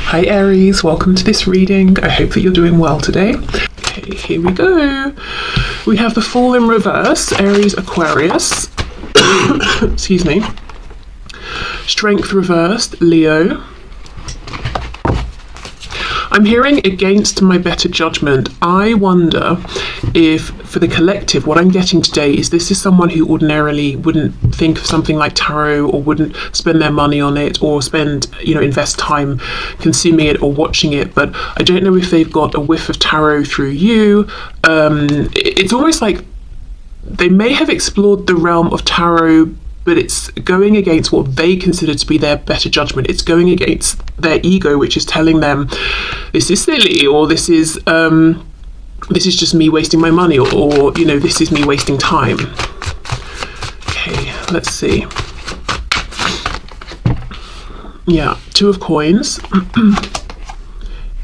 Hi Aries, welcome to this reading. I hope that you're doing well today. Okay, here we go. We have the Fool in reverse, Aries Aquarius. Excuse me. Strength reversed, Leo. I'm hearing against my better judgment. I wonder if, for the collective, what I'm getting today is this is someone who ordinarily wouldn't think of something like tarot, or wouldn't spend their money on it, or invest time consuming it or watching it. But I don't know if they've got a whiff of tarot through you. It's almost like they may have explored the realm of tarot, but it's going against what they consider to be their better judgment. It's going against their ego, which is telling them this is silly, or this is just me wasting my money, or this is me wasting time. Okay, let's see. Yeah, 2 of coins.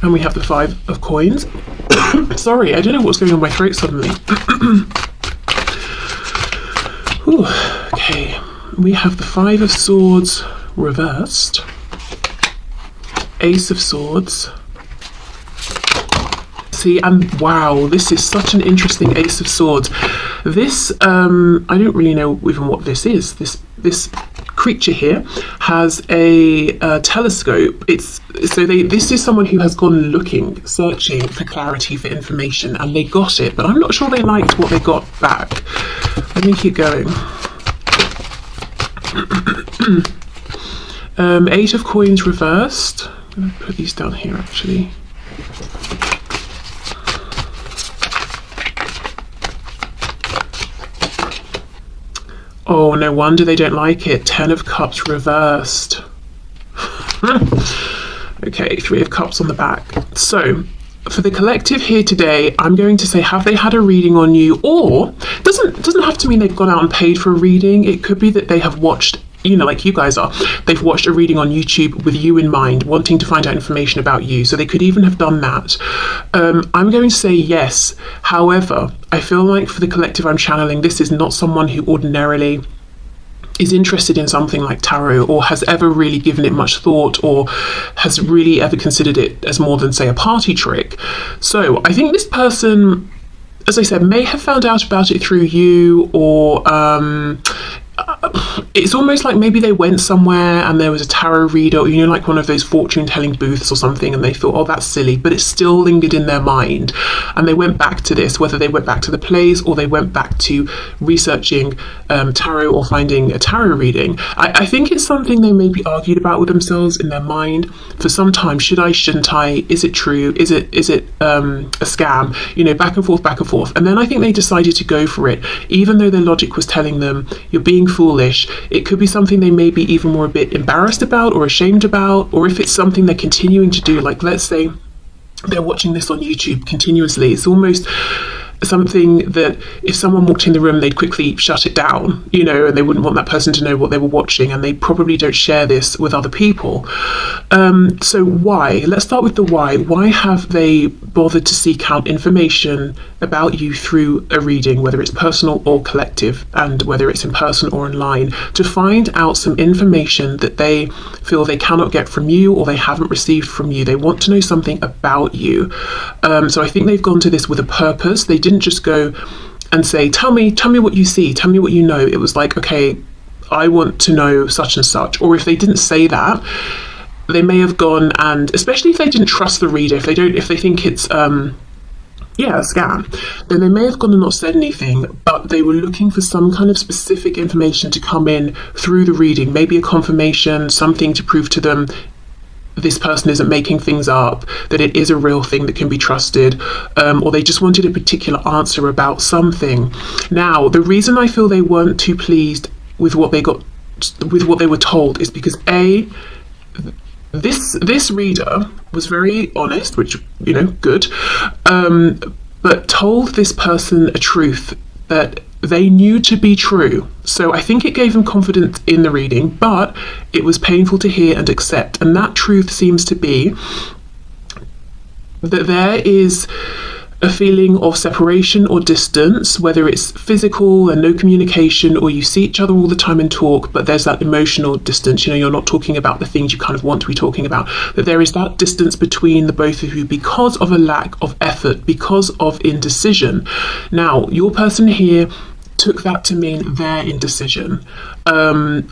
And we have the 5 of coins. Sorry, I don't know what's going on in my throat suddenly. Ooh, okay. We have the 5 of Swords reversed, Ace of Swords. See, and wow, this is such an interesting Ace of Swords. This, I don't really know even what this is. This creature here has a telescope. This is someone who has gone looking, searching for clarity, for information, and they got it, but I'm not sure they liked what they got back. Let me keep going. 8 of coins reversed. I'm going to put these down here actually. Oh, no wonder they don't like it. 10 of cups reversed. Okay, 3 of cups on the back. So for the collective here today, I'm going to say, have they had a reading on you? Or doesn't have to mean they've gone out and paid for a reading. It could be that they have watched, like you guys are, they've watched a reading on YouTube with you in mind, wanting to find out information about you. So they could even have done that. I'm going to say yes. However, I feel like for the collective I'm channeling, this is not someone who ordinarily is interested in something like tarot, or has ever really given it much thought, or has really ever considered it as more than, say, a party trick. So I think this person, as I said, may have found out about it through you, or it's almost like maybe they went somewhere and there was a tarot reader, like one of those fortune telling booths or something, and they thought, oh, that's silly, but it still lingered in their mind, and they went back to this, whether they went back to the plays or they went back to researching tarot or finding a tarot reading. I think it's something they maybe argued about with themselves in their mind for some time. Should I, shouldn't I? Is it true? Is it a scam? Back and forth. And then I think they decided to go for it, even though their logic was telling them you're being foolish. It could be something they may be even more a bit embarrassed about or ashamed about, or if it's something they're continuing to do, like let's say they're watching this on YouTube continuously. It's almost something that if someone walked in the room, they'd quickly shut it down, and they wouldn't want that person to know what they were watching, and they probably don't share this with other people. So why? Let's start with the why. Why have they bothered to seek out information about you through a reading, whether it's personal or collective, and whether it's in person or online, to find out some information that they feel they cannot get from you, or they haven't received from you? They want to know something about you. So I think they've gone to this with a purpose. They didn't just go and say, tell me what you see, tell me what you know. It was like, okay, I want to know such and such. Or if they didn't say that, they may have gone, and especially if they didn't trust the reader, if they think it's a scam, then they may have gone and not said anything, but they were looking for some kind of specific information to come in through the reading, maybe a confirmation, something to prove to them this person isn't making things up, that it is a real thing that can be trusted, or they just wanted a particular answer about something. Now, the reason I feel they weren't too pleased with what they got, with what they were told, is because this reader was very honest, which, good, but told this person a truth that they knew to be true. So I think it gave them confidence in the reading, but it was painful to hear and accept. And that truth seems to be that there is a feeling of separation or distance, whether it's physical and no communication, or you see each other all the time and talk, but there's that emotional distance. You know, you're not talking about the things you kind of want to be talking about, that there is that distance between the both of you because of a lack of effort, because of indecision. Now, your person here took that to mean their indecision. I'm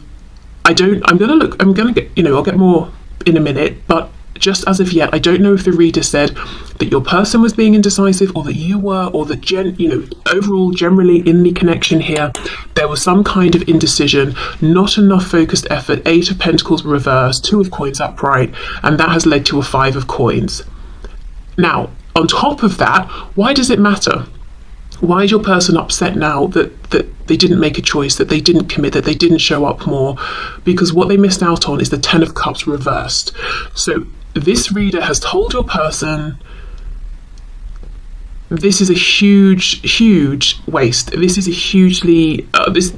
gonna get, you know, I'll get more in a minute, but just as of yet, I don't know if the reader said that your person was being indecisive, or that you were, or that overall, generally in the connection here, there was some kind of indecision, not enough focused effort. 8 of Pentacles reversed, 2 of Coins upright, and that has led to a 5 of Coins. Now, on top of that, why does it matter? Why is your person upset now that they didn't make a choice, that they didn't commit, that they didn't show up more? Because what they missed out on is the 10 of Cups reversed. So this reader has told your person, this is a huge waste. This is a hugely, this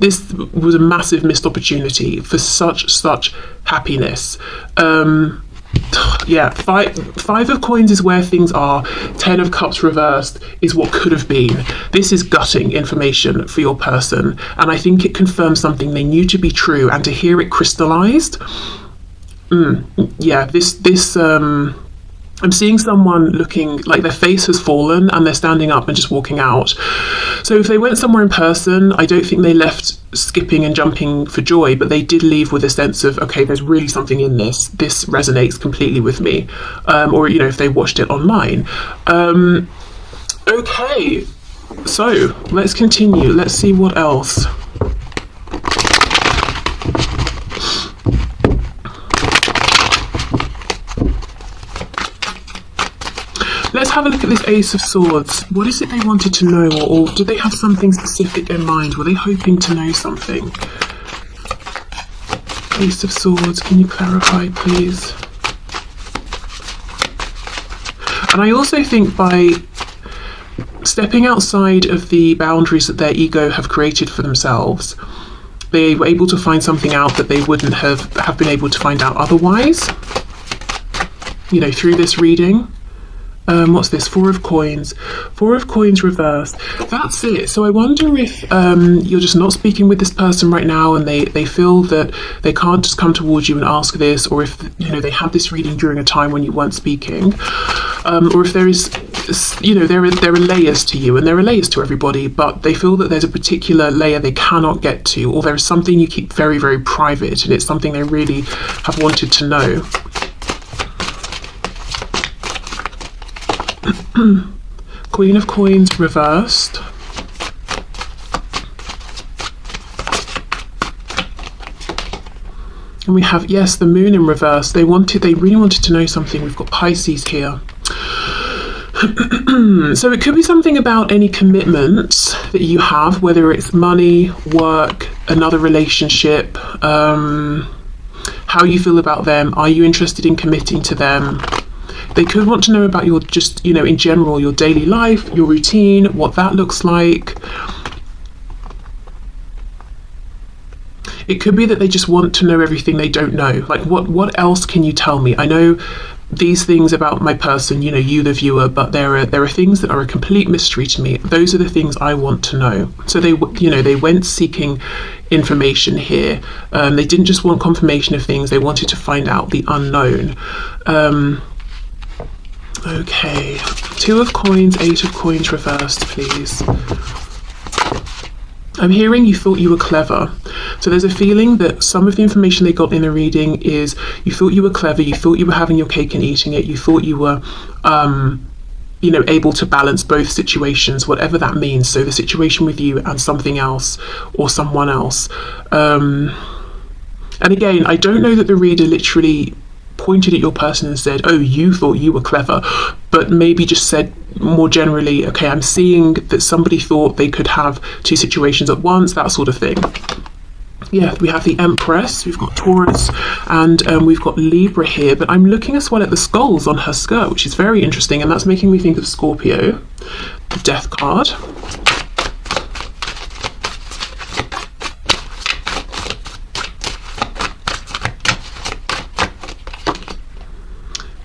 was a massive missed opportunity for such happiness. Yeah, five of Coins is where things are. 10 of Cups reversed is what could have been. This is gutting information for your person, and I think it confirms something they knew to be true, and to hear it crystallized. Yeah, this I'm seeing someone looking like their face has fallen and they're standing up and just walking out. So if they went somewhere in person, I don't think they left skipping and jumping for joy, but they did leave with a sense of, okay, there's really something in this. This resonates completely with me. Or, you know, if they watched it online. Okay, so let's continue. Let's see what else. Let's have a look at this Ace of Swords. What is it they wanted to know, or did they have something specific in mind? Were they hoping to know something? Ace of Swords, can you clarify, please? And I also think by stepping outside of the boundaries that their ego have created for themselves, they were able to find something out that they wouldn't have been able to find out otherwise, you know, through this reading. What's this? 4 of Coins. 4 of Coins reversed. That's it. So I wonder if you're just not speaking with this person right now, and they feel that they can't just come towards you and ask this, or if, you know, they had this reading during a time when you weren't speaking, or if there is, you know, there are layers to you, and there are layers to everybody, but they feel that there's a particular layer they cannot get to, or there is something you keep very, very private, and it's something they really have wanted to know. Queen of Coins reversed. And we have, yes, the Moon in reverse. They really wanted to know something. We've got Pisces here. So it could be something about any commitments that you have, whether it's money, work, another relationship, how you feel about them. Are you interested in committing to them? They could want to know about your, just, you know, in general, your daily life, your routine, what that looks like. It could be that they just want to know everything they don't know. Like, what else can you tell me? I know these things about my person, you know, you the viewer, but there are things that are a complete mystery to me. Those are the things I want to know. So they went seeking information here. They didn't just want confirmation of things. They wanted to find out the unknown. Okay, 2 of Coins, 8 of Coins reversed, please. I'm hearing you thought you were clever. So there's a feeling that some of the information they got in the reading is you thought you were clever, you thought you were having your cake and eating it, you thought you were, you know, able to balance both situations, whatever that means. So the situation with you and something else or someone else. And again, I don't know that the reader literally pointed at your person and said, oh, you thought you were clever, but maybe just said more generally, okay, I'm seeing that somebody thought they could have 2 situations at once, that sort of thing. Yeah, we have the Empress, we've got Taurus, and we've got Libra here, but I'm looking as well at the skulls on her skirt, which is very interesting, and that's making me think of Scorpio, the Death card.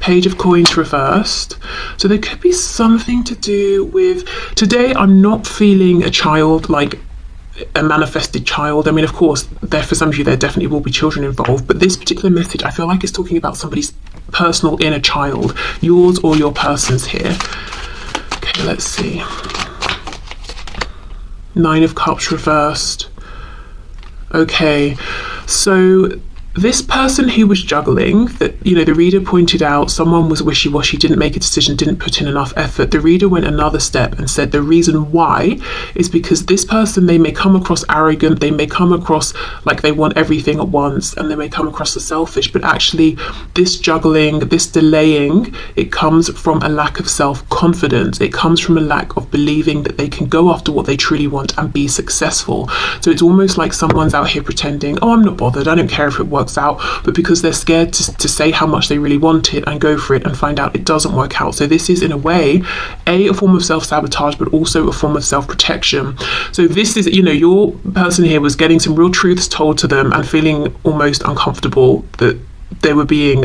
Page of Coins reversed. So there could be something to do with, today I'm not feeling a child, like a manifested child. I mean, of course, there for some of you there definitely will be children involved, but this particular message, I feel like it's talking about somebody's personal inner child, yours or your person's here. Okay, let's see. Nine of Cups reversed. Okay, so this person who was juggling, that, you know, the reader pointed out someone was wishy-washy, didn't make a decision, didn't put in enough effort. The reader went another step and said the reason why is because this person, they may come across arrogant, they may come across like they want everything at once, and they may come across as selfish, but actually this juggling, this delaying, it comes from a lack of self-confidence. It comes from a lack of believing that they can go after what they truly want and be successful. So it's almost like someone's out here pretending, oh, I'm not bothered, I don't care if it works out, but because they're scared to say how much they really want it and go for it and find out it doesn't work out. So this is, in a way, a form of self-sabotage, but also a form of self-protection. So this is, you know, your person here was getting some real truths told to them and feeling almost uncomfortable that they were being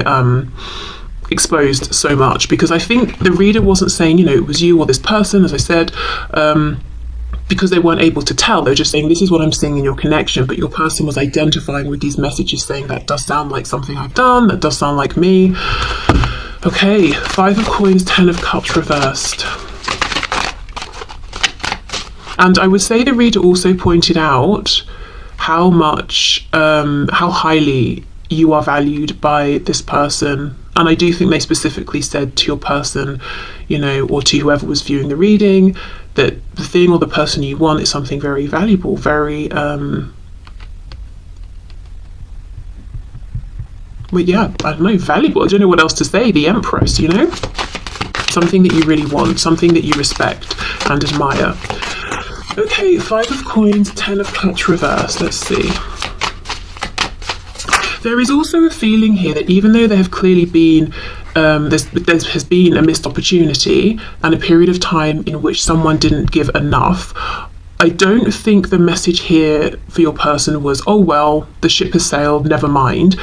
exposed so much, because I think the reader wasn't saying, you know, it was you or this person, as I said, because they weren't able to tell. They're just saying, this is what I'm seeing in your connection, but your person was identifying with these messages saying, that does sound like something I've done, that does sound like me. Okay, Five of Coins, Ten of Cups reversed. And I would say the reader also pointed out how much, how highly you are valued by this person. And I do think they specifically said to your person, you know, or to whoever was viewing the reading, that the thing or the person you want is something very valuable, very, well, yeah, I don't know, valuable. I don't know what else to say. The Empress, you know? Something that you really want, something that you respect and admire. Okay, Five of Coins, Ten of Cups reversed. Let's see. There is also a feeling here that even though there have clearly been, there has been a missed opportunity and a period of time in which someone didn't give enough, I don't think the message here for your person was, oh, well, the ship has sailed, never mind.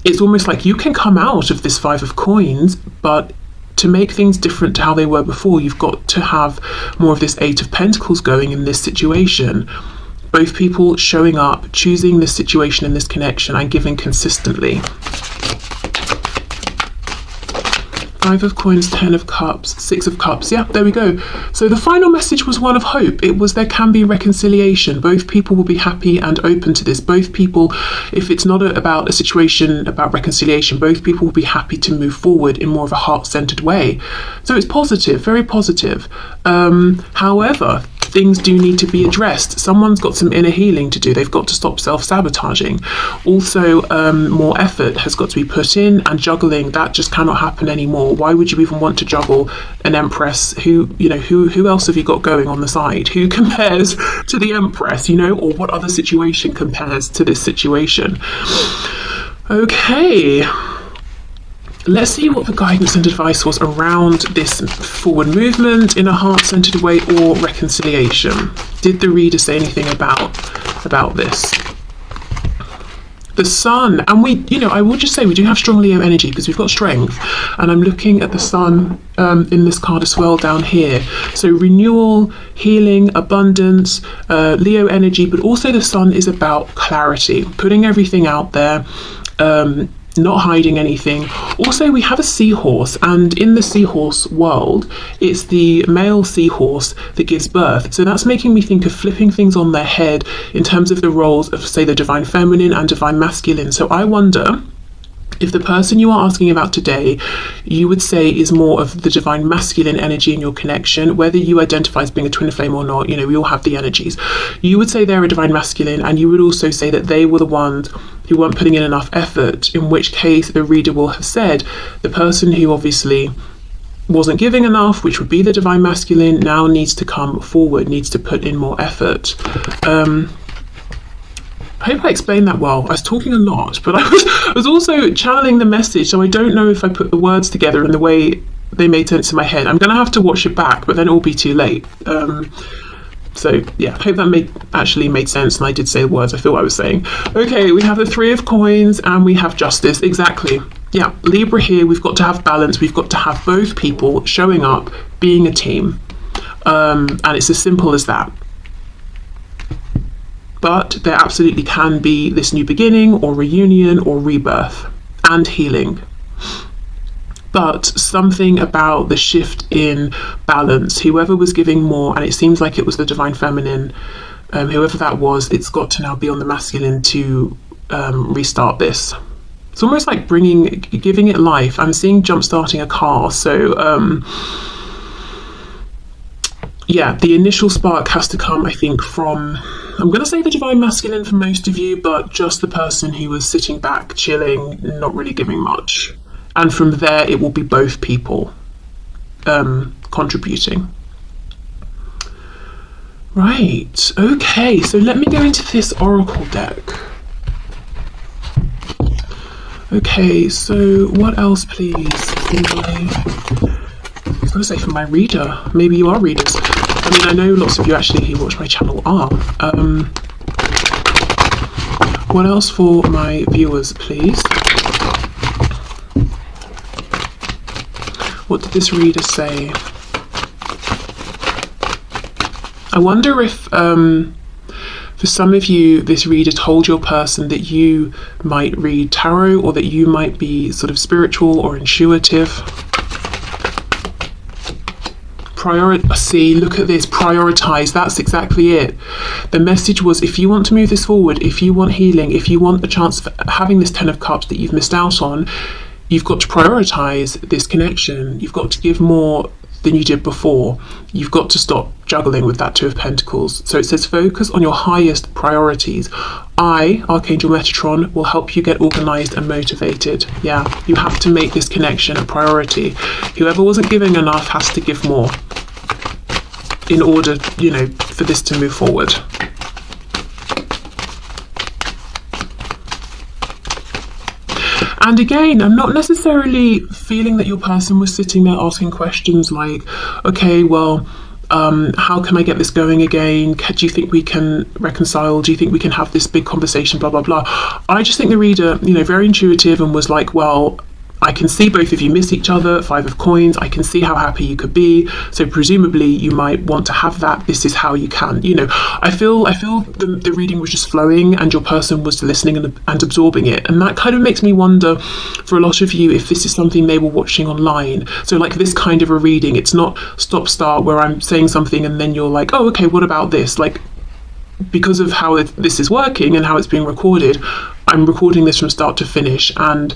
It's almost like you can come out of this Five of Coins, but to make things different to how they were before, you've got to have more of this Eight of Pentacles going in this situation. Both people showing up, choosing this situation and this connection and giving consistently. Five of Coins, Ten of Cups, Six of Cups. Yeah, there we go. So the final message was one of hope. It was there can be reconciliation. Both people will be happy and open to this. Both people, if it's not about a situation about reconciliation, both people will be happy to move forward in more of a heart-centered way. So it's positive, very positive. However, things do need to be addressed. Someone's got some inner healing to do. They've got to stop self-sabotaging. Also, more effort has got to be put in, and juggling, that just cannot happen anymore. Why would you even want to juggle an Empress? Who, you know, who else have you got going on the side? Who compares to the Empress, you know, or what other situation compares to this situation? Okay. Let's see what the guidance and advice was around this forward movement in a heart-centered way or reconciliation. Did the reader say anything about this? The Sun, and we, you know, I will just say we do have strong Leo energy because we've got strength, and I'm looking at the Sun in this card as well down here. So renewal, healing, abundance, Leo energy, but also the Sun is about clarity, putting everything out there, not hiding anything. Also, we have a seahorse, and in the seahorse world, it's the male seahorse that gives birth. So that's making me think of flipping things on their head in terms of the roles of, say, the divine feminine and divine masculine. So I wonder if the person you are asking about today, you would say is more of the divine masculine energy in your connection, whether you identify as being a twin flame or not, you know, we all have the energies. You would say they're a divine masculine, and you would also say that they were the ones who weren't putting in enough effort, in which case the reader will have said the person who obviously wasn't giving enough, which would be the divine masculine, now needs to come forward, needs to put in more effort. I hope I explained that well. I was talking a lot, but I was also channeling the message, so I don't know if I put the words together in the way they made sense in my head. I'm going to have to watch it back, but then it will be too late. So yeah, I hope that actually made sense, and I did say the words I thought I was saying. Okay, we have the Three of Coins and we have Justice. Exactly. Yeah, Libra here, we've got to have balance. We've got to have both people showing up, being a team. And it's as simple as that. But there absolutely can be this new beginning or reunion or rebirth and healing. But something about the shift in balance, whoever was giving more, and it seems like it was the divine feminine, whoever that was, it's got to now be on the masculine to restart this. It's almost like giving it life. I'm seeing jump-starting a car. So yeah, the initial spark has to come, I think, from, I'm going to say the divine masculine for most of you, but just the person who was sitting back, chilling, not really giving much. And from there, it will be both people contributing. Right, okay, so let me go into this oracle deck. Okay, so what else, please? I was going to say for my reader. Maybe you are readers. I mean, I know lots of you actually who watch my channel are. What else for my viewers, please? What did this reader say? I wonder if for some of you, this reader told your person that you might read tarot or that you might be sort of spiritual or intuitive. See, look at this, prioritize, that's exactly it. The message was, if you want to move this forward, if you want healing, if you want the chance of having this 10 of Cups that you've missed out on, you've got to prioritize this connection. You've got to give more than you did before. You've got to stop juggling with that 2 of Pentacles. So it says focus on your highest priorities. I, Archangel Metatron, will help you get organized and motivated. Yeah, you have to make this connection a priority. Whoever wasn't giving enough has to give more in order, you know, for this to move forward. And again, I'm not necessarily feeling that your person was sitting there asking questions like, okay, well, how can I get this going again? Do you think we can reconcile? Do you think we can have this big conversation? Blah, blah, blah. I just think the reader, you know, very intuitive and was like, well, I can see both of you miss each other, 5 of Coins. I can see how happy you could be. So presumably you might want to have that. This is how you can, you know, I feel the reading was just flowing and your person was listening and absorbing it. And that kind of makes me wonder for a lot of you if this is something they were watching online. So like this kind of a reading, it's not stop start where I'm saying something and then you're like, oh, okay, what about this? Like, because of how this is working and how it's being recorded, I'm recording this from start to finish. And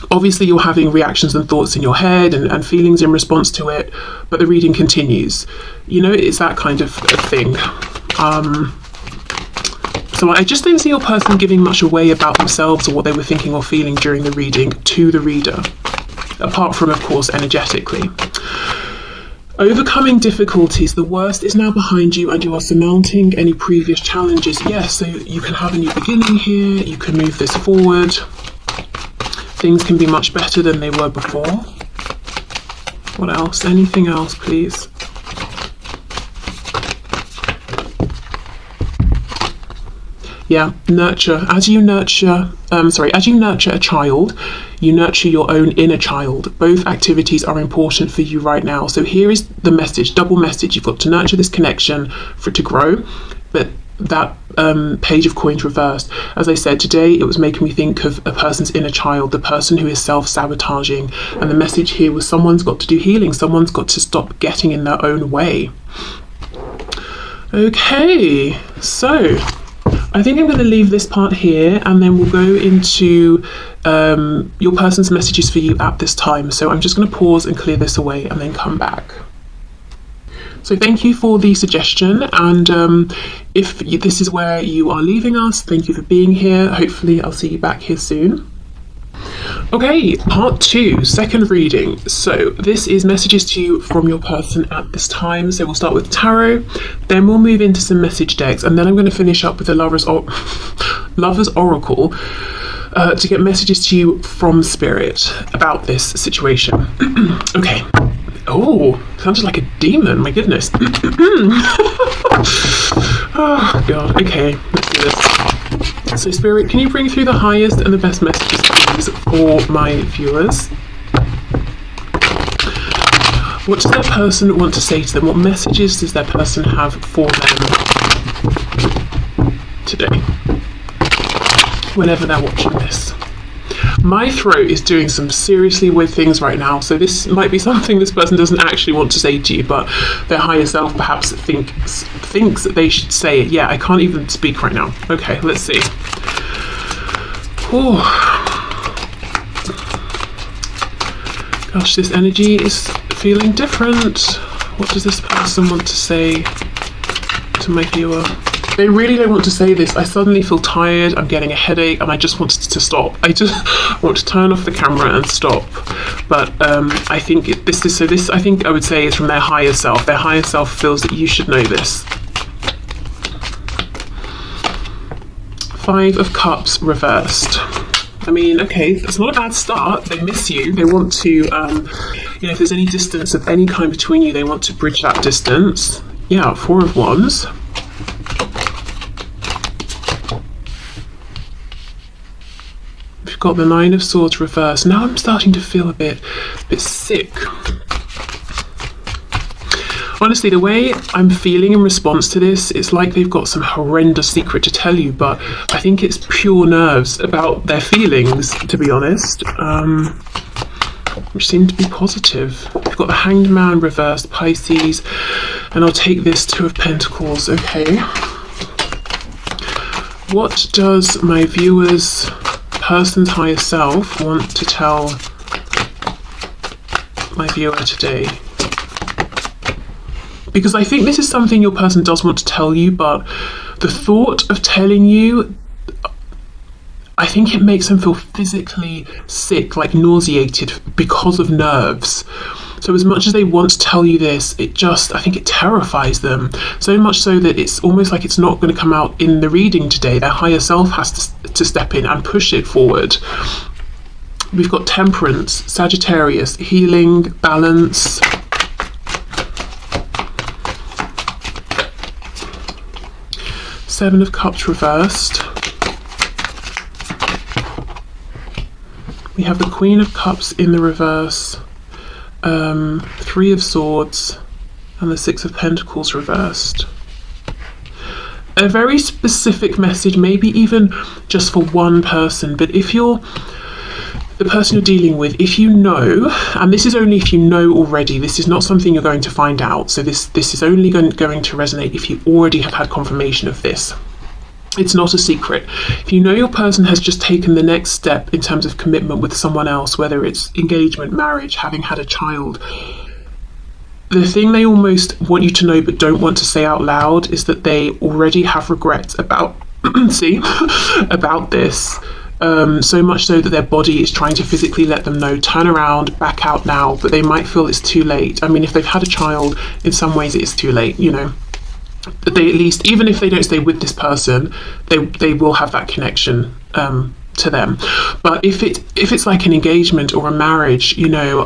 obviously you're having reactions and thoughts in your head and feelings in response to it, but the reading continues. You know, it's that kind of thing. So I just don't see your person giving much away about themselves or what they were thinking or feeling during the reading to the reader, apart from, of course, energetically. Overcoming difficulties. The worst is now behind you and you are surmounting any previous challenges. Yes, so you can have a new beginning here. You can move this forward. Things can be much better than they were before. What else? Anything else, please? Yeah, nurture. As you nurture a child, you nurture your own inner child. Both activities are important for you right now. So here is the message, double message. You've got to nurture this connection for it to grow, but that Page of Coins reversed. As I said, today it was making me think of a person's inner child, the person who is self-sabotaging. And the message here was someone's got to do healing. Someone's got to stop getting in their own way. Okay, so I think I'm going to leave this part here and then we'll go into your person's messages for you at this time. So I'm just going to pause and clear this away and then come back. So thank you for the suggestion, and if this is where you are leaving us, thank you for being here. Hopefully I'll see you back here soon. Okay, part 2, second reading. So this is messages to you from your person at this time. So we'll start with tarot, then we'll move into some message decks, and then I'm going to finish up with the Lover's Oracle to get messages to you from Spirit about this situation. Okay. Oh, sounded like a demon, my goodness. Oh, God. Okay, let's do this. So, Spirit, can you bring through the highest and the best messages for please, for my viewers. What does their person want to say to them? What messages does their person have for them today, whenever they're watching this? My throat is doing some seriously weird things right now, so this might be something this person doesn't actually want to say to you, but their higher self perhaps thinks that they should say it. Yeah, I can't even speak right now. Okay, let's see. Oh. Gosh, this energy is feeling different. What does this person want to say to my viewer? They really don't want to say this. I suddenly feel tired, I'm getting a headache, and I just want to stop. I just want to turn off the camera and stop. But I think this I think I would say is from their higher self. Their higher self feels that you should know this. 5 of Cups reversed. I mean, okay, it's not a bad start. They miss you. They want to, you know, if there's any distance of any kind between you, they want to bridge that distance. Yeah, 4 of Wands. We've got the 9 of Swords reversed. Now I'm starting to feel a bit sick. Honestly, the way I'm feeling in response to this, it's like they've got some horrendous secret to tell you, but I think it's pure nerves about their feelings, to be honest, which seem to be positive. We've got the Hanged Man reversed, Pisces, and I'll take this 2 of Pentacles. Okay. What does my viewer's person's higher self want to tell my viewer today? Because I think this is something your person does want to tell you, but the thought of telling you, I think it makes them feel physically sick, like nauseated because of nerves. So as much as they want to tell you this, I think it terrifies them. So much so that it's almost like it's not going to come out in the reading today. Their higher self has to step in and push it forward. We've got Temperance, Sagittarius, healing, balance. Seven of Cups reversed. We have the Queen of Cups in the reverse, 3 of Swords, and the 6 of Pentacles reversed. A very specific message, maybe even just for one person, but if you're the person you're dealing with, if you know, and this is only if you know already, this is not something you're going to find out, so this is only going to resonate if you already have had confirmation of this. It's not a secret. If you know your person has just taken the next step in terms of commitment with someone else, whether it's engagement, marriage, having had a child, the thing they almost want you to know but don't want to say out loud is that they already have regrets about about this. So much so that their body is trying to physically let them know, turn around, back out now, but they might feel it's too late. I mean, if they've had a child, in some ways it is too late, you know. But they at least, even if they don't stay with this person, they will have that connection to them. But if it's like an engagement or a marriage, you know,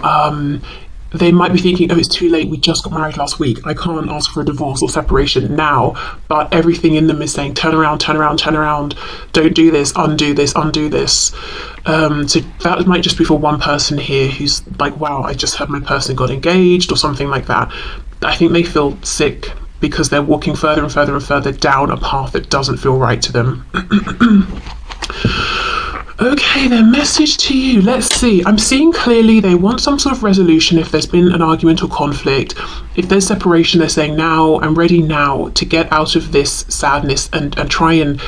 they might be thinking, oh, it's too late, we just got married last week, I can't ask for a divorce or separation now. But everything in them is saying, turn around, turn around, turn around, don't do this, undo this, undo this. So that might just be for one person here who's like, wow, I just heard my person got engaged or something like that. I think they feel sick because they're walking further and further and further down a path that doesn't feel right to them. Okay, their message to you, let's see. I'm seeing clearly they want some sort of resolution if there's been an argument or conflict. If there's separation, they're saying, now, I'm ready now to get out of this sadness and try and,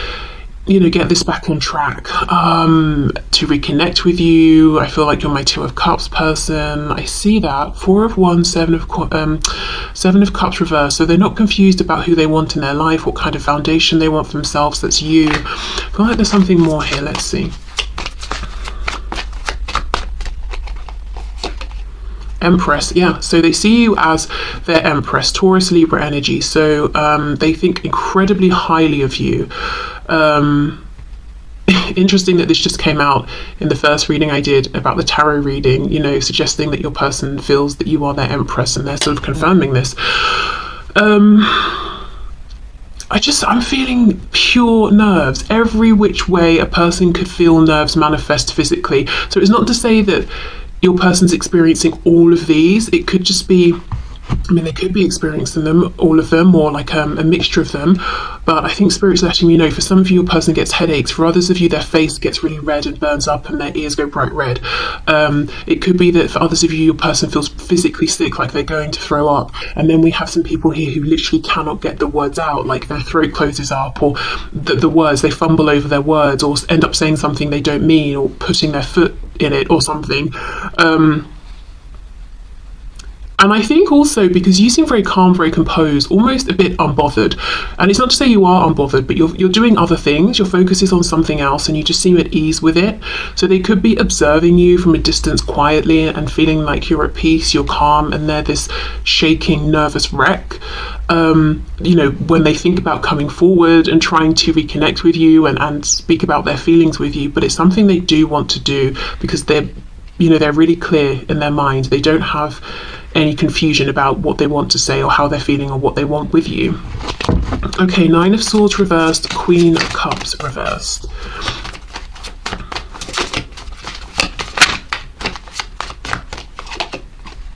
you know, get this back on track, to reconnect with you. I feel like you're my 2 of Cups person. I see that. 4 of Wands, 7 of Cups reversed. So they're not confused about who they want in their life, what kind of foundation they want for themselves. That's you. I feel like there's something more here. Let's see. Empress, yeah, so they see you as their Empress, Taurus, Libra energy, so they think incredibly highly of you. Interesting that this just came out in the first reading I did about the tarot reading, you know, suggesting that your person feels that you are their Empress, and they're sort of confirming this. I'm feeling pure nerves. Every which way a person could feel nerves manifest physically. So it's not to say that your person's experiencing all of these. It could just be, I mean, they could be experiencing them, all of them, or like a mixture of them. But I think Spirit's letting me know, for some of you, your person gets headaches. For others of you, their face gets really red and burns up and their ears go bright red. It could be that for others of you, your person feels physically sick, like they're going to throw up. And then we have some people here who literally cannot get the words out, like their throat closes up, or the words, they fumble over their words, or end up saying something they don't mean, or putting their foot in it or something. And I think also because you seem very calm, very composed, almost a bit unbothered. And it's not to say you are unbothered, but you're doing other things. Your focus is on something else and you just seem at ease with it. So they could be observing you from a distance quietly and feeling like you're at peace, you're calm, and they're this shaking, nervous wreck. When they think about coming forward and trying to reconnect with you and speak about their feelings with you, but it's something they do want to do because they're really clear in their mind. They don't have any confusion about what they want to say or how they're feeling or what they want with you. Okay, Nine of Swords reversed, Queen of Cups reversed.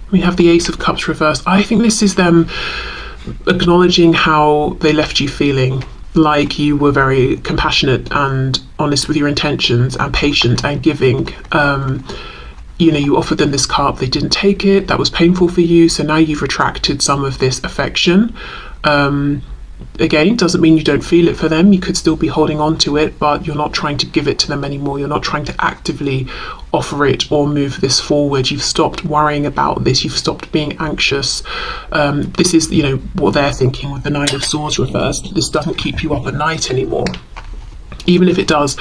We have the Ace of Cups reversed. I think this is them acknowledging how they left you feeling, like you were very compassionate and honest with your intentions and patient and giving. You offered them this cup, they didn't take it, that was painful for you, so now you've retracted some of this affection. Again, doesn't mean you don't feel it for them, you could still be holding on to it, but you're not trying to give it to them anymore, you're not trying to actively offer it or move this forward. You've stopped worrying about this, you've stopped being anxious. This is, what they're thinking with the Nine of Swords reversed. This doesn't keep you up at night anymore. Even if it does,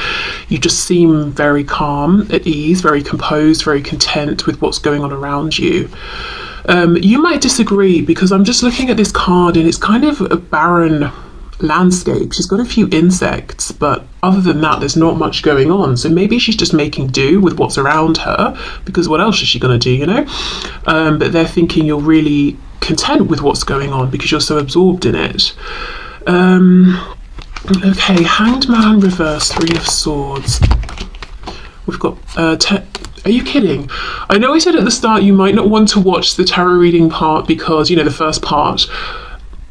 you just seem very calm, at ease, very composed, very content with what's going on around you. You might disagree because I'm just looking at this card and it's kind of a barren landscape. She's got a few insects, but other than that, there's not much going on. So maybe she's just making do with what's around her, because what else is she going to do, But they're thinking you're really content with what's going on because you're so absorbed in it. Okay, Hanged Man reverse, Three of Swords. We've got are you kidding? I know I said at the start you might not want to watch the tarot reading part because, the first part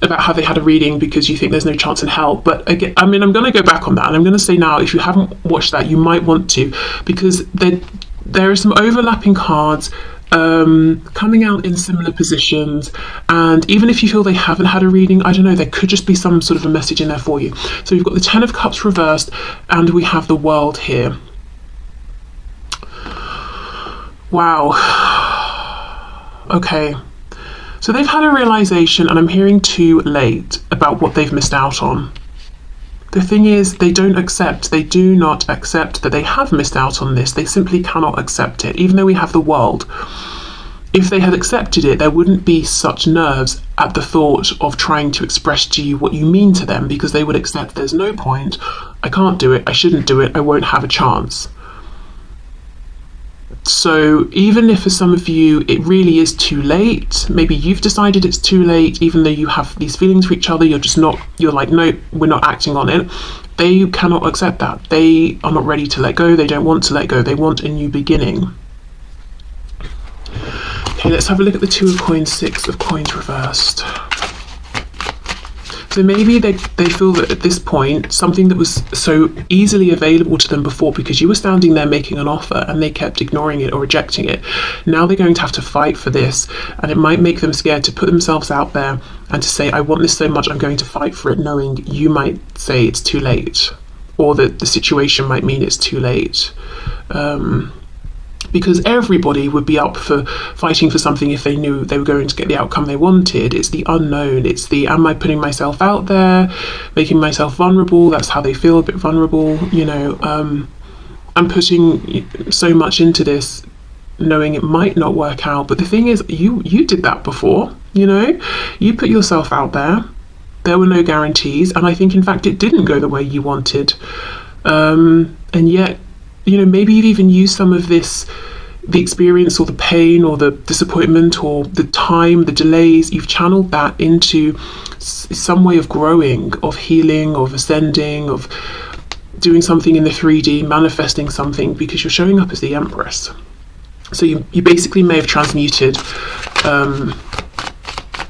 about how they had a reading because you think there's no chance in hell. But again, I'm going to go back on that and I'm going to say now, if you haven't watched that, you might want to, because there are some overlapping cards coming out in similar positions, and even if you feel they haven't had a reading, I don't know, there could just be some sort of a message in there for you. So we've got the Ten of Cups reversed and we have the World here. Wow. Okay, so they've had a realization, and I'm hearing too late, about what they've missed out on. The thing is, they do not accept that they have missed out on this. They simply cannot accept it, even though we have the World. If they had accepted it, there wouldn't be such nerves at the thought of trying to express to you what you mean to them, because they would accept there's no point, I can't do it, I shouldn't do it, I won't have a chance. So even if for some of you it really is too late, maybe you've decided it's too late, even though you have these feelings for each other, you're like, no, we're not acting on it. They cannot accept that. They are not ready to let go. They don't want to let go. They want a new beginning. Okay, let's have a look at the Two of Coins, Six of Coins reversed. So maybe they feel that at this point, something that was so easily available to them before because you were standing there making an offer and they kept ignoring it or rejecting it, now they're going to have to fight for this, and it might make them scared to put themselves out there and to say, I want this so much, I'm going to fight for it, knowing you might say it's too late, or that the situation might mean it's too late. Because everybody would be up for fighting for something if they knew they were going to get the outcome they wanted. It's the unknown. It's the, am I putting myself out there, making myself vulnerable? That's how they feel, a bit vulnerable. I'm putting so much into this, knowing it might not work out. But the thing is, you did that before, You put yourself out there. There were no guarantees. And I think, in fact, it didn't go the way you wanted. And yet, maybe you've even used some of this the experience or the pain or the disappointment or the time, the delays, you've channeled that into some way of growing, of healing, of ascending, of doing something in the 3D, manifesting something, because you're showing up as the Empress. So you basically may have transmuted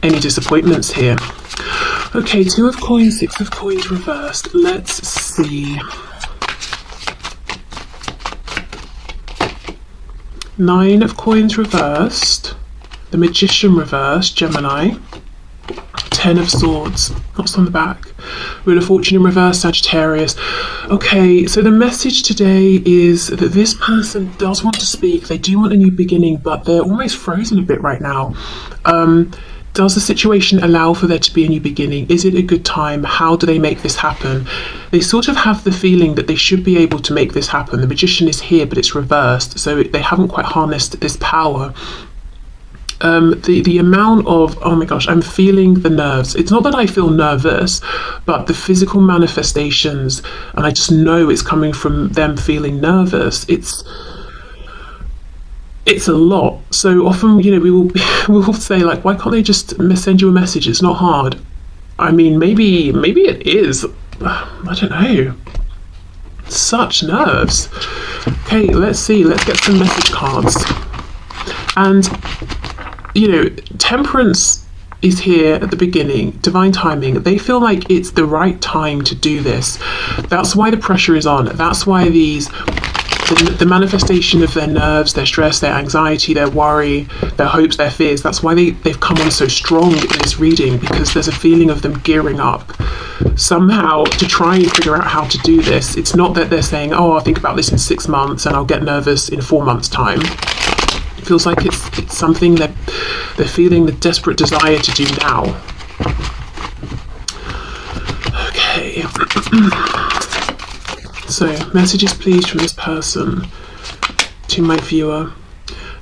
any disappointments here. Okay, 2 of coins, 6 of coins reversed. Let's see. 9 of coins reversed. The Magician reversed, Gemini. 10 of swords, what's on the back? Wheel of Fortune in reverse, Sagittarius. Okay, so the message today is that this person does want to speak. They do want a new beginning, but they're almost frozen a bit right now. Does the situation allow for there to be a new beginning? Is it a good time? How do they make this happen? They sort of have the feeling that they should be able to make this happen. The Magician is here, but it's reversed, so they haven't quite harnessed this power. The amount of, oh my gosh, I'm feeling the nerves. It's not that I feel nervous, but the physical manifestations, and I just know it's coming from them feeling nervous. It's a lot. So often, you know, we will say, like, why can't they just send you a message? It's not hard. I mean, maybe it is. I don't know. Such nerves. Okay, let's see. Let's get some message cards. And, you know, Temperance is here at the beginning, divine timing. They feel like it's the right time to do this. That's why the pressure is on. That's why the manifestation of their nerves, their stress, their anxiety, their worry, their hopes, their fears, that's why they've come on so strong in this reading, because there's a feeling of them gearing up somehow to try and figure out how to do this. It's not that they're saying, oh, I'll think about this in 6 months and I'll get nervous in 4 months' time. It feels like it's something that they're feeling the desperate desire to do now. Okay. So, messages please from this person to my viewer.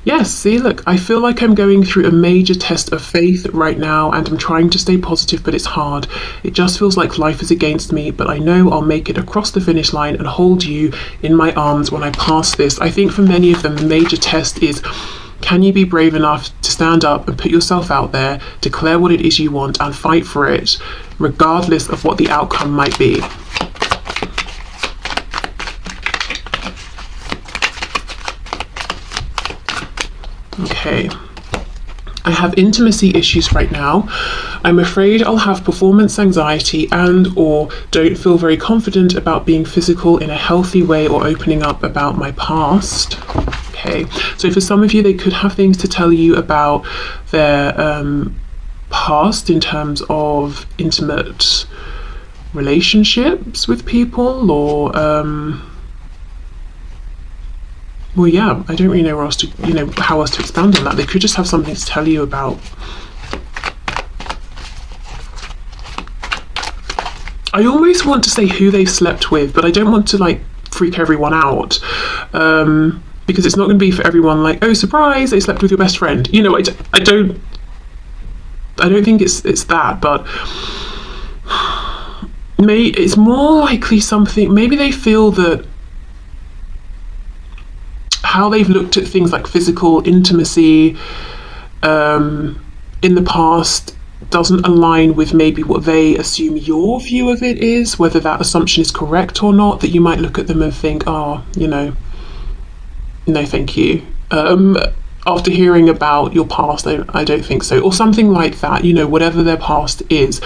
Yes, see, look, I feel like I'm going through a major test of faith right now, and I'm trying to stay positive, but it's hard. It just feels like life is against me, but I know I'll make it across the finish line and hold you in my arms when I pass this. I think for many of them, the major test is, can you be brave enough to stand up and put yourself out there, declare what it is you want, and fight for it, regardless of what the outcome might be. Okay, I have intimacy issues right now. I'm afraid I'll have performance anxiety and or don't feel very confident about being physical in a healthy way or opening up about my past. Okay, so for some of you, they could have things to tell you about their past in terms of intimate relationships with people, or well, yeah, I don't really know where else to, you know, how else to expand on that. They could just have something to tell you about. I almost want to say who they slept with, but I don't want to like freak everyone out, because it's not going to be for everyone. Like, oh, surprise, they slept with your best friend. You know, I don't think it's that, but it's more likely something. Maybe they feel that how they've looked at things like physical intimacy in the past doesn't align with maybe what they assume your view of it is, whether that assumption is correct or not, that you might look at them and think, oh, you know, no thank you. After hearing about your past, I don't think so, or something like that, you know, whatever their past is.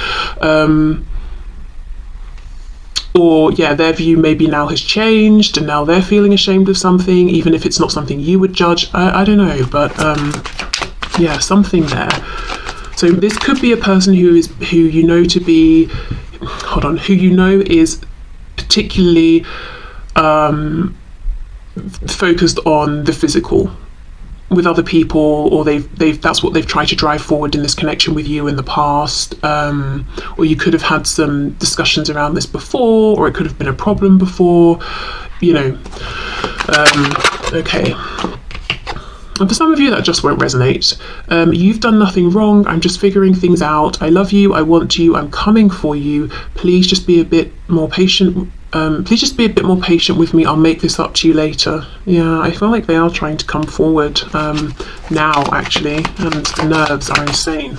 Or yeah, their view maybe now has changed and now they're feeling ashamed of something, even if it's not something you would judge. I don't know, but yeah, something there. So this could be a person who you know to be, who you know is particularly focused on the physical with other people, or that's what they've tried to drive forward in this connection with you in the past, or you could have had some discussions around this before, or it could have been a problem before, you know. Okay, and for some of you that just won't resonate. You've done nothing wrong, I'm just figuring things out, I love you, I want you, I'm coming for you, please just be a bit more patient Please just be a bit more patient with me. I'll make this up to you later. Yeah, I feel like they are trying to come forward now, actually, and the nerves are insane.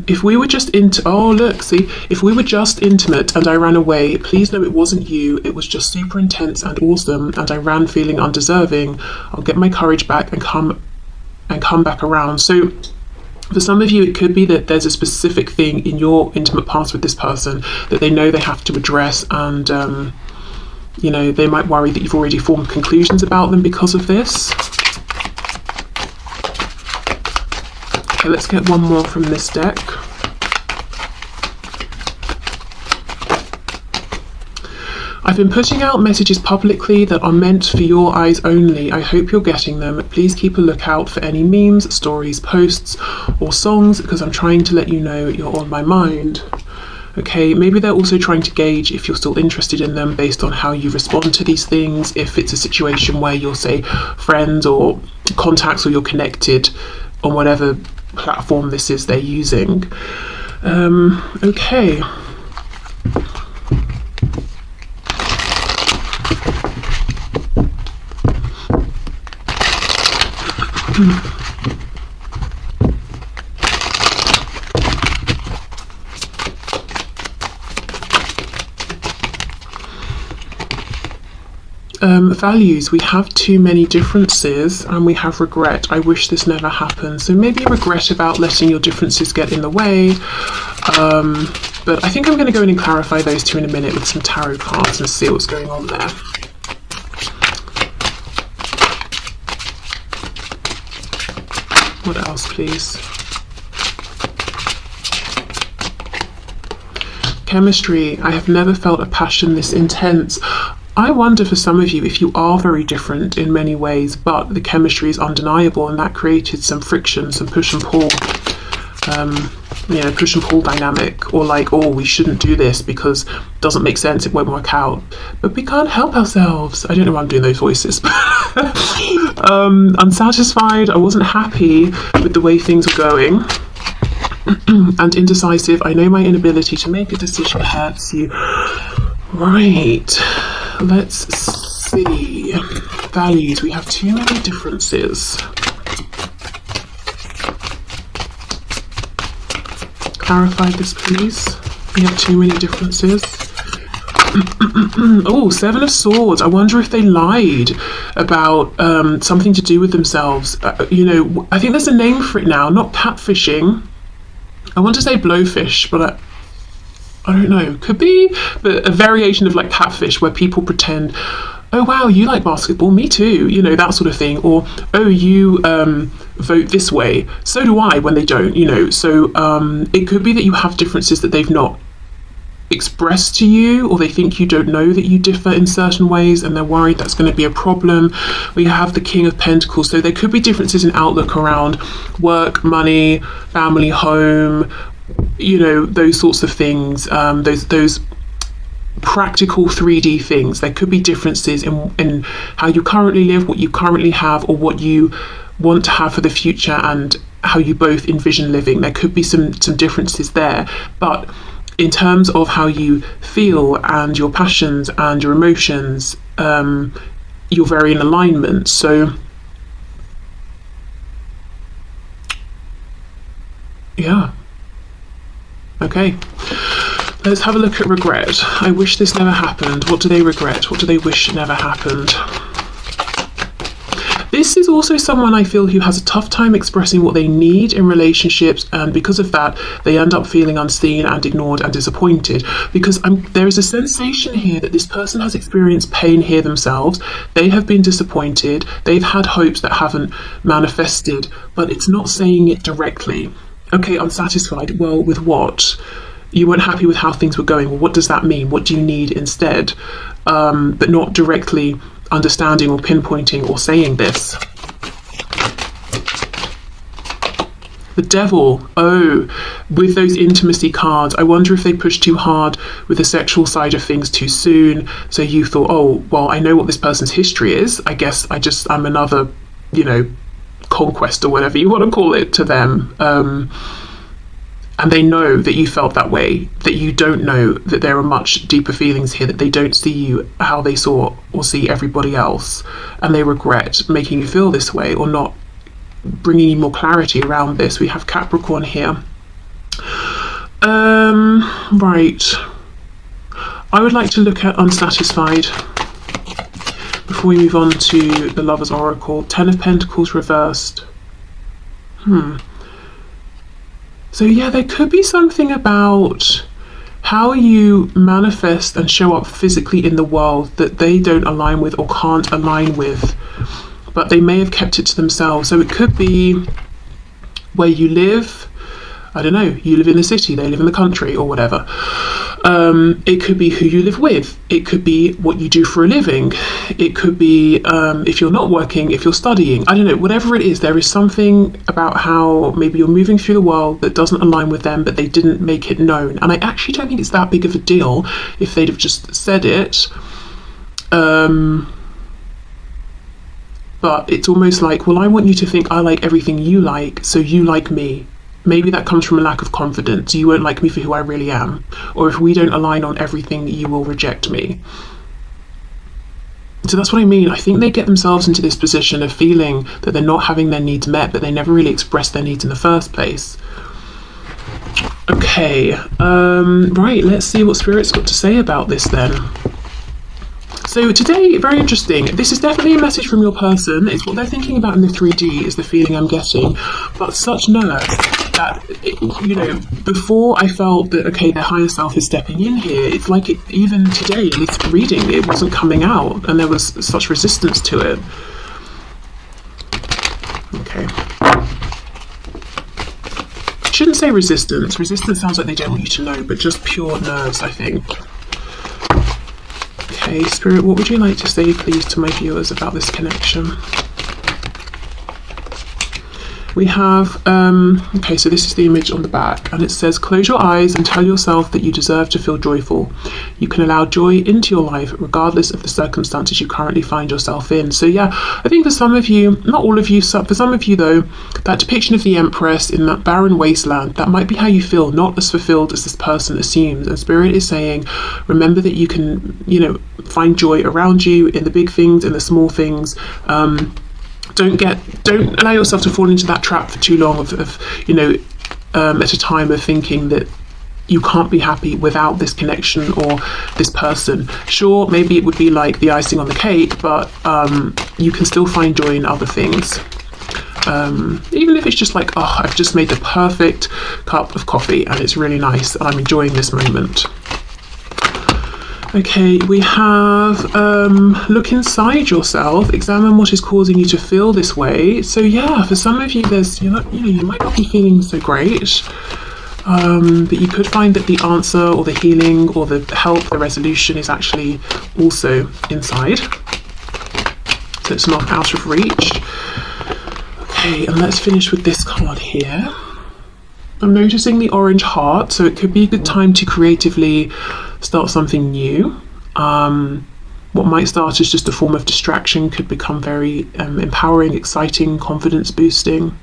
If we were just if we were just intimate and I ran away, please know it wasn't you. It was just super intense and awesome, and I ran feeling undeserving. I'll get my courage back and come back around. So for some of you, it could be that there's a specific thing in your intimate past with this person that they know they have to address, and you know, they might worry that you've already formed conclusions about them because of this. Okay, let's get one more from this deck. I've been putting out messages publicly that are meant for your eyes only. I hope you're getting them. Please keep a lookout for any memes, stories, posts, or songs, because I'm trying to let you know you're on my mind. Okay, maybe they're also trying to gauge if you're still interested in them based on how you respond to these things. If it's a situation where you're, say, friends or contacts, or you're connected on whatever platform this is they're using. Okay. Values, we have too many differences and we have regret. I wish this never happened. So maybe regret about letting your differences get in the way. But I think I'm going to go in and clarify those two in a minute with some tarot cards and see what's going on there. What else, please? Chemistry, I have never felt a passion this intense. I wonder for some of you if you are very different in many ways, but the chemistry is undeniable, and that created some friction, some push and pull, you know, push and pull dynamic, or like, oh, we shouldn't do this because it doesn't make sense, it won't work out. But we can't help ourselves. I don't know why I'm doing those voices. Unsatisfied, I wasn't happy with the way things were going. And indecisive, I know my inability to make a decision hurts you. Right. Let's see. Values, we have too many differences. Clarify this, please. We have too many differences. Oh, Seven of Swords. I wonder if they lied about something to do with themselves. You know, I think there's a name for it now, not catfishing. I want to say blowfish, but I don't know, could be, but a variation of like catfish where people pretend, oh wow, you like basketball, me too, you know, that sort of thing, or oh, you vote this way, so do I, when they don't, you know. So it could be that you have differences that they've not expressed to you, or they think you don't know that you differ in certain ways and they're worried that's going to be a problem. We have the King of Pentacles, so there could be differences in outlook around work, money, family, home, you know, those sorts of things, those practical 3D things. There could be differences in how you currently live, what you currently have, or what you want to have for the future, and how you both envision living. There could be some differences there, but in terms of how you feel and your passions and your emotions, you're very in alignment. So yeah. Okay, let's have a look at regret. I wish this never happened. What do they regret? What do they wish never happened? This is also someone I feel who has a tough time expressing what they need in relationships, and because of that, they end up feeling unseen and ignored and disappointed. Because there is a sensation here that this person has experienced pain here themselves. They have been disappointed. They've had hopes that haven't manifested, but it's not saying it directly. Okay, unsatisfied. Well, with what? You weren't happy with how things were going. Well, what does that mean? What do you need instead? But not directly understanding or pinpointing or saying this. The Devil. Oh, with those intimacy cards, I wonder if they pushed too hard with the sexual side of things too soon. So you thought, oh, well, I know what this person's history is. I guess I'm another, you know, conquest or whatever you want to call it to them. and they know that you felt that way, that you don't know that there are much deeper feelings here, that they don't see you how they saw or see everybody else, and they regret making you feel this way or not bringing you more clarity around this. We have Capricorn here. Right. I would like to look at unsatisfied before we move on to the Lover's Oracle. 10 of Pentacles reversed. So yeah, there could be something about how you manifest and show up physically in the world that they don't align with or can't align with, but they may have kept it to themselves. So it could be where you live. I don't know, you live in the city, they live in the country, or whatever. It could be who you live with. It could be what you do for a living. It could be if you're not working, if you're studying. I don't know, whatever it is, there is something about how maybe you're moving through the world that doesn't align with them, but they didn't make it known. And I actually don't think it's that big of a deal if they'd have just said it. But it's almost like, well, I want you to think I like everything you like, so you like me. Maybe that comes from a lack of confidence. You won't like me for who I really am. Or if we don't align on everything, you will reject me. So that's what I mean. I think they get themselves into this position of feeling that they're not having their needs met, but they never really expressed their needs in the first place. Okay, right, let's see what Spirit's got to say about this then. So today, very interesting. This is definitely a message from your person. It's what they're thinking about in the 3D is the feeling I'm getting. But such nerve that, you know, before I felt that, okay, their higher self is stepping in here, it's like even today in this reading, it wasn't coming out and there was such resistance to it. Okay. I shouldn't say resistance. Resistance sounds like they don't want you to know, but just pure nerves, I think. Okay, Spirit, what would you like to say, please, to my viewers about this connection? We have, okay, so this is the image on the back, and it says, close your eyes and tell yourself that you deserve to feel joyful. You can allow joy into your life regardless of the circumstances you currently find yourself in. So yeah, I think for some of you, not all of you, for some of you though, that depiction of the Empress in that barren wasteland, that might be how you feel, not as fulfilled as this person assumes. And Spirit is saying, remember that you can, you know, find joy around you in the big things, in the small things. Don't allow yourself to fall into that trap for too long of you know, at a time of thinking that you can't be happy without this connection or this person. Sure, maybe it would be like the icing on the cake, but you can still find joy in other things. Even if it's just like, oh, I've just made the perfect cup of coffee and it's really nice and I'm enjoying this moment. Okay, we have look inside yourself, examine what is causing you to feel this way. So yeah, for some of you, there's, you might not be feeling so great, but you could find that the answer or the healing or the help, the resolution is actually also inside. So it's not out of reach. Okay, and let's finish with this card here. I'm noticing the orange heart, so it could be a good time to creatively start something new. What might start as just a form of distraction could become very empowering, exciting, confidence boosting.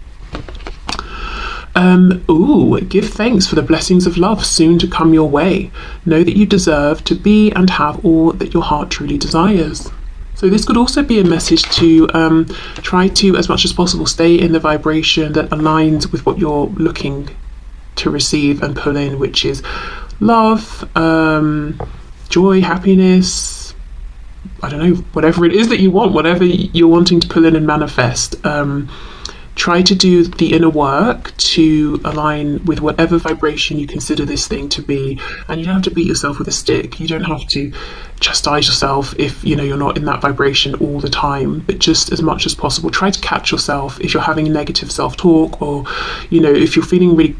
Give thanks for the blessings of love soon to come your way. Know that you deserve to be and have all that your heart truly desires. So this could also be a message to try to, as much as possible, stay in the vibration that aligns with what you're looking to receive and pull in, which is love, joy, happiness, I don't know, whatever it is that you want, whatever you're wanting to pull in and manifest. Try to do the inner work to align with whatever vibration you consider this thing to be. And you don't have to beat yourself with a stick. You don't have to chastise yourself if you're not in that vibration all the time, but just as much as possible try to catch yourself if you're having negative self-talk, or if you're feeling really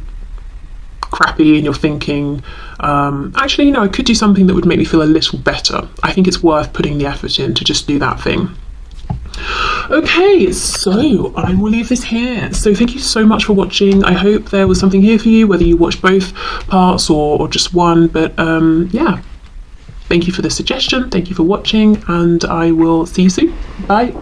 crappy and you're thinking, actually, I could do something that would make me feel a little better. I think it's worth putting the effort in to just do that thing. Okay, so I will leave this here. So thank you so much for watching. I hope there was something here for you, whether you watched both parts or just one. But yeah, thank you for the suggestion. Thank you for watching, and I will see you soon. Bye.